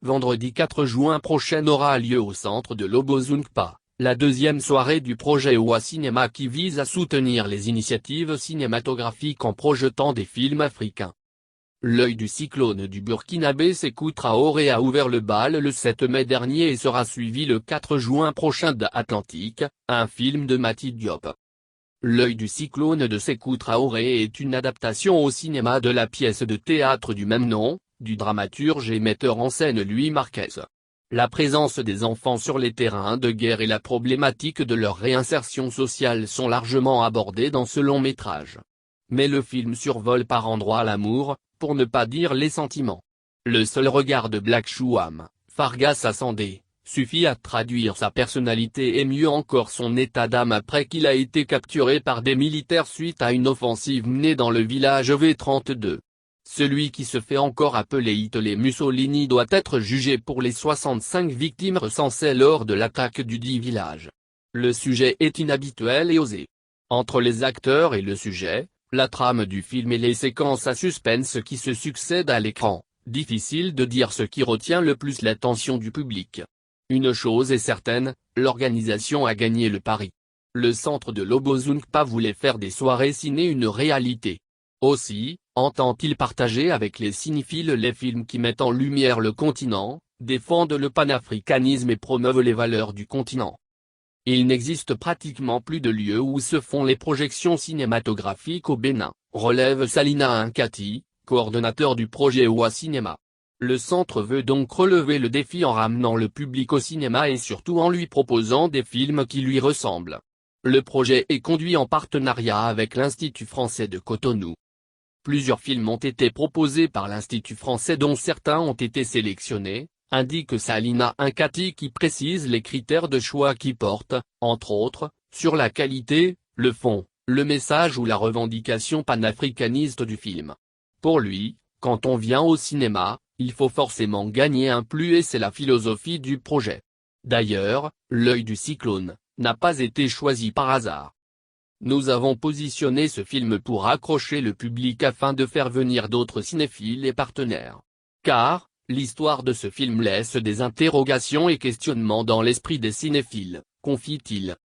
vendredi 4 juin prochain aura lieu au centre de Lobozungpa, la deuxième soirée du projet Oua Cinéma qui vise à soutenir les initiatives cinématographiques en projetant des films africains. L'œil du cyclone du Burkinabé Sékou Traoré a ouvert le bal le 7 mai dernier et sera suivi le 4 juin prochain d'Atlantique, un film de Mati Diop. L'œil du cyclone de Sékou Traoré est une adaptation au cinéma de la pièce de théâtre du même nom, du dramaturge et metteur en scène Louis Marquez. La présence des enfants sur les terrains de guerre et la problématique de leur réinsertion sociale sont largement abordées dans ce long métrage. Mais le film survole par endroits l'amour, pour ne pas dire les sentiments. Le seul regard de Black Chouam, Fargas Assandé, suffit à traduire sa personnalité et mieux encore son état d'âme après qu'il a été capturé par des militaires suite à une offensive menée dans le village V32. Celui qui se fait encore appeler Hitler Mussolini doit être jugé pour les 65 victimes recensées lors de l'attaque du dit village. Le sujet est inhabituel et osé. Entre les acteurs et le sujet, la trame du film et les séquences à suspense qui se succèdent à l'écran, difficile de dire ce qui retient le plus l'attention du public. Une chose est certaine, l'organisation a gagné le pari. Le centre de Lobozungpa voulait faire des soirées ciné une réalité. Aussi, entend-il partager avec les cinéphiles les films qui mettent en lumière le continent, défendent le panafricanisme et promeuvent les valeurs du continent. Il n'existe pratiquement plus de lieux où se font les projections cinématographiques au Bénin, relève Salina Nkati, coordonnateur du projet Oua Cinéma. Le centre veut donc relever le défi en ramenant le public au cinéma et surtout en lui proposant des films qui lui ressemblent. Le projet est conduit en partenariat avec l'Institut français de Cotonou. Plusieurs films ont été proposés par l'Institut français dont certains ont été sélectionnés, indique Salina Nkati qui précise les critères de choix qui portent, entre autres, sur la qualité, le fond, le message ou la revendication panafricaniste du film. Pour lui, quand on vient au cinéma, il faut forcément gagner un plus et c'est la philosophie du projet. D'ailleurs, l'œil du cyclone n'a pas été choisi par hasard. Nous avons positionné ce film pour accrocher le public afin de faire venir d'autres cinéphiles et partenaires. Car, l'histoire de ce film laisse des interrogations et questionnements dans l'esprit des cinéphiles, confie-t-il.